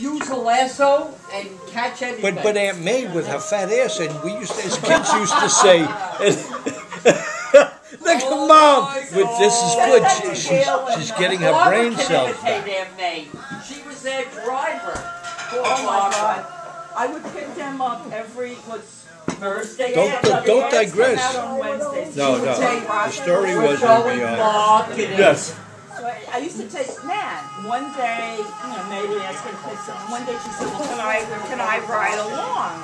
use a lasso and catch anything. But Aunt May with her fat ass, and we used to, as kids used to say, look at Mom, but this is good. She's getting her brain cells back. Aunt May. She was their driver. Oh my God! I would pick them up every Thursday. Don't digress. No, the story was yes. So I used to take one day, maybe I was going to play something. One day she said, well, can I ride along?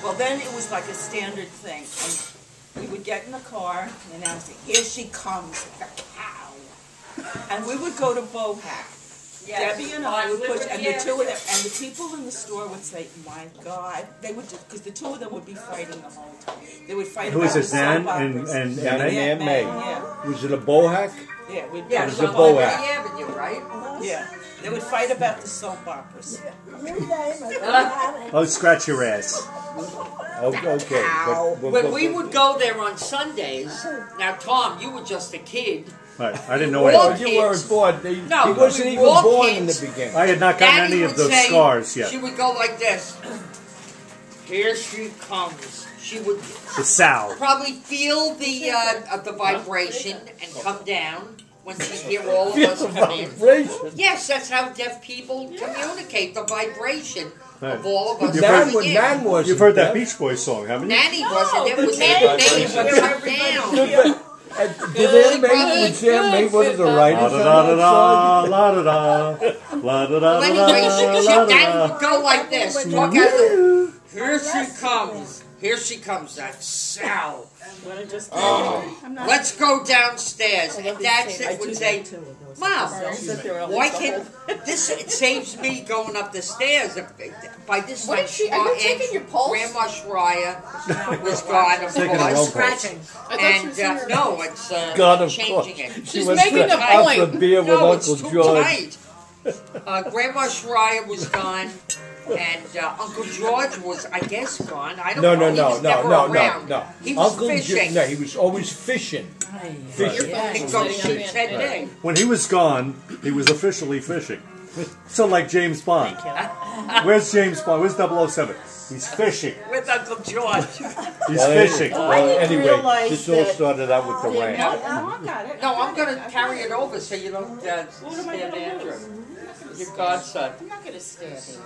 Well, then it was like a standard thing. And we would get in the car and announce it. Here she comes, the cow. And we would go to Bohack. Yes. Debbie and I would push, and the two of them, and the people in the store would say, "My God!" They would just, because the two of them would be fighting the whole time. They would fight. Who is this, Nan and Aunt May? Yeah. Was it a Bohack? Yeah, it was a Bohack. Avenue, right? Yeah. They would fight about the soap operas. Oh, scratch your ass. Okay. When we would go there on Sundays, now Tom, you were just a kid. Right. I didn't know anything. You weren't born. He wasn't even born in the beginning. I had not gotten any of those scars yet. She would go like this. Here she comes. She would the sow. Probably feel the vibration and come down when she hear all of us come in. Yes, that's how deaf people communicate, the vibration of all of us coming in. You've heard that Beach Boys song, haven't you? Nanny wasn't. It was Nanny would come down. Did Aunt May one of the writers? Daddy would go like this. Walk out the. Here she comes. Here she comes. That sow. Let's go downstairs. And Dad would say, "Mom, why can't this? It saves me going up the stairs." By this time, Grandma Schreier was gone, of course. Scratching. And no, it's changing it. She's making a point. No, it's too tight. Grandma Schreier was gone. And Uncle George was, I guess, gone. I don't know. He was never around. No. He was fishing. He was always fishing. When he was gone, he was officially fishing. So like James Bond. Where's James Bond? Where's 007? He's fishing. With Uncle George. He's fishing. Anyway, this all started out with the rain. No, I'm going to carry it over so you don't stand Andrew. Your godson. I'm not going to stand Andrew.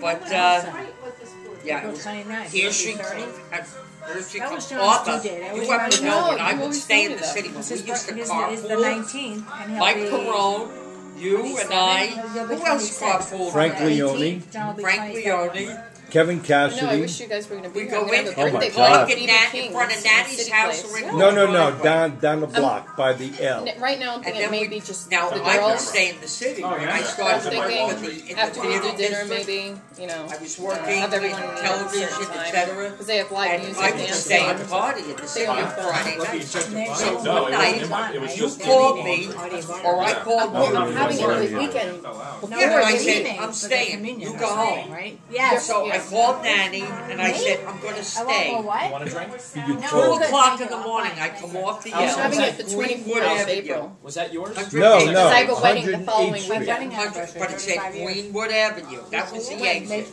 But, here she comes. That was John's Arthur, due date. you have to know when I would stay in the city. When we used to carpool. It's the 19th. Mike Perone, you and I. Who else carpooled? Frank Leone. Frank Leone. Kevin Cassidy. No, I wish you guys were going to be We go in, oh my God. In front of Nanny's house. No, down the block by the L. Right now, I'm thinking maybe just now the I would girls. stay in the city. I'm thinking after we do dinner, maybe I was working, have everyone television, etc. Because they have live music I could stay and party in the city on Friday night. So one night, you called me, or I called you. I'm having it the weekend. Yeah, and I said, I'm staying. You go home. Right? Yeah. So I called Nanny and I said, I'm going to stay. Want a drink? 2 o'clock in the morning, I come off the I was having it the 24th of April. Was that yours? No. Because I have a wedding the following week. But it said Greenwood Avenue. That was the exit.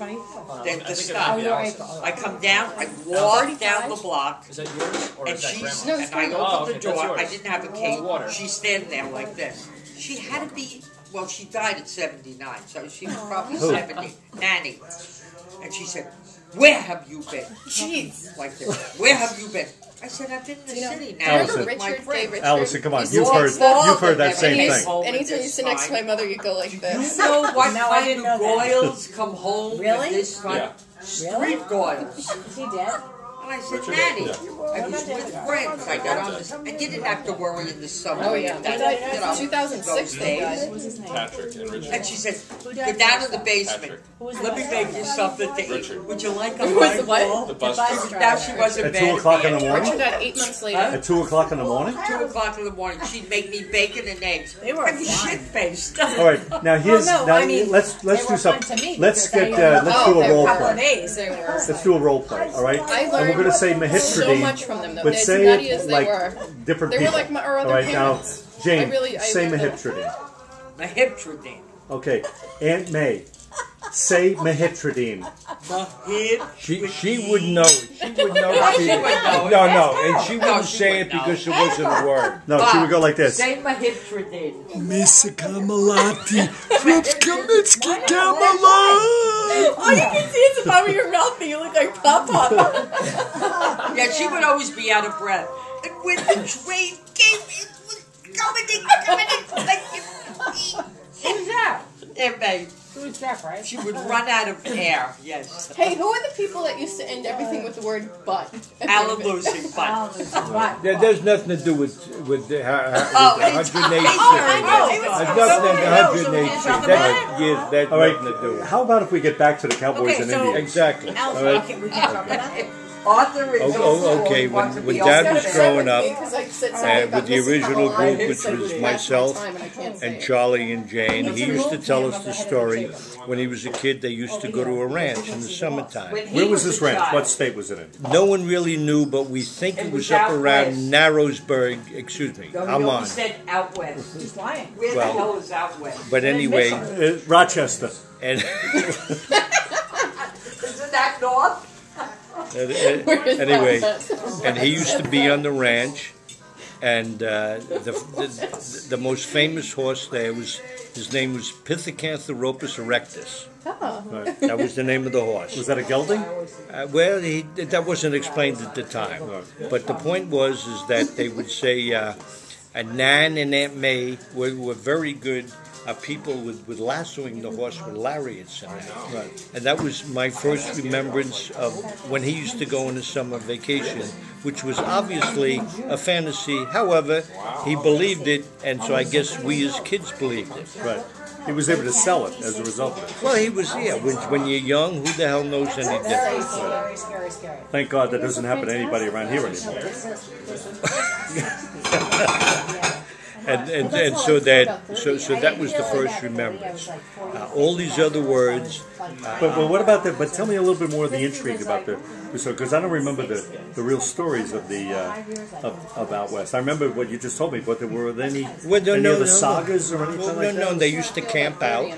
Then the stop. I come down, I walk down the block. Is that yours? Or and is that she's, grandma? and I opened the door. Yours. I didn't have a key. She's standing there like this. She had to be, well, she died at 79, so she was probably 70. Nanny. And she said, "Where have you been?" Jeez. Like this. "Where have you been?" I said, "I've been in the city now." Allison. Allison, come on. You've heard that same thing. Anytime you sit next to my mother, you go like this. You know what kind of goyles come home with this kind of street goyles? Is he dead? And I said, "Nanny, I was with friends. I got on this. I didn't have to worry in the summer." Oh yeah, 2006 they died. Patrick and Richard. And she said, "Go down to the basement. Let me make you something to eat. Would you like a Who was the what? The bus driver. Now she wasn't At bad. 2 o'clock in the morning? Richard died 8 months later. At 2 o'clock in the morning? 2 o'clock in the morning, she'd make me bacon and eggs. They were I was shit-faced. All right, now here's let's do something. Let's do a role play. Let's do a role play. All right, and we're going to say Mahitradine, so much from them, though. but As say nutty it as they like were. different They people. were like our other all right, now parents. Jane, I say love that. Mahiptradine. Mahiptradine. Okay, Aunt May, say Mahiptradine. She would know it. She would know it. She would know it. No, and she wouldn't she say would it know. because it wasn't a word. No, she would go like this. Say Mahiptradine. Miss Kamalati from Kamitsky Kamala. All you can see is the bottom of your mouth and you look like Pop-Pop. Yeah, she would always be out of breath. And when the train came, it was coming in. Who's that? Aunt May. Who's that, right? She would run out of air, yes. Hey, who are the people that used to end everything with the word but? Alan Lucy, but. There's nothing to do with the it's- hydrogenation. There's nothing to hydrogenation. That's All right, nothing to do with it. how about if we get back to the Cowboys Okay, and so- Indians? Exactly. Arthur is Okay, when Dad was growing up, with the original group, which was myself and Charlie and Jane, he used to tell us the story. When he was a kid, they used to go to a ranch in the summertime. Where was this ranch? What state was it in? No one really knew, but we think it was up around Narrowsburg, excuse me, He said out west. He's lying. Where the Well- hell is out west? But anyway, Rochester. and Isn't that north? anyway, and he used to be on the ranch, and the most famous horse there was, his name was Pithecanthropus erectus. Oh. That was the name of the horse. Was that a gelding? Well, that wasn't explained at the time. But the point was is that they would say Nan and Aunt May were very good people with lassoing the horse with lariats and that. Right. And that was my first remembrance of when he used to go on a summer vacation, which was obviously a fantasy. However, he believed it, and so I guess we as kids believed it. Right. He was able to sell it as a result of it. Well, he was, yeah. When you're young, who the hell knows any different? Scary. Thank God that doesn't happen to anybody around here anymore. And so that was the first remembrance. All these other words. But what about the? But tell me a little bit more of the intrigue about the because I don't remember the real stories of the of out west. I remember what you just told me, but there were any other sagas or anything like that? No. They used to camp out.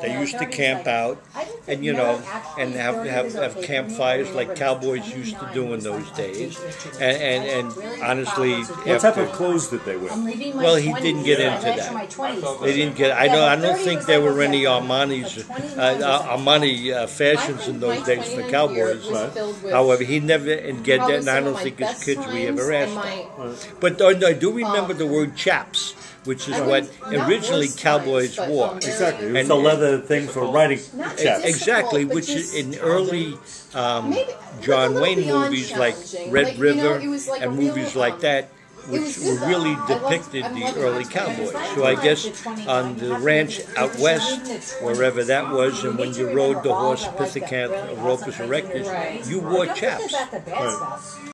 They used to camp out, and and have campfires like cowboys used to do in those days. And honestly, What type of clothes did they wear? well, he didn't get into that. They didn't get. I don't think there were any Armani fashions in those days for cowboys. However, he never get that, and I don't think his kids we ever asked that. But I do remember the word chaps, which is what originally cowboys wore. Exactly. It was the leather thing for riding chaps. Exactly, which in early John Wayne movies like Red River and movies like that, which were really depicted the early cowboys. So I guess on the ranch out west, wherever that was, and when you rode the horse Pithecanthropus erectus, you wore chaps. Right.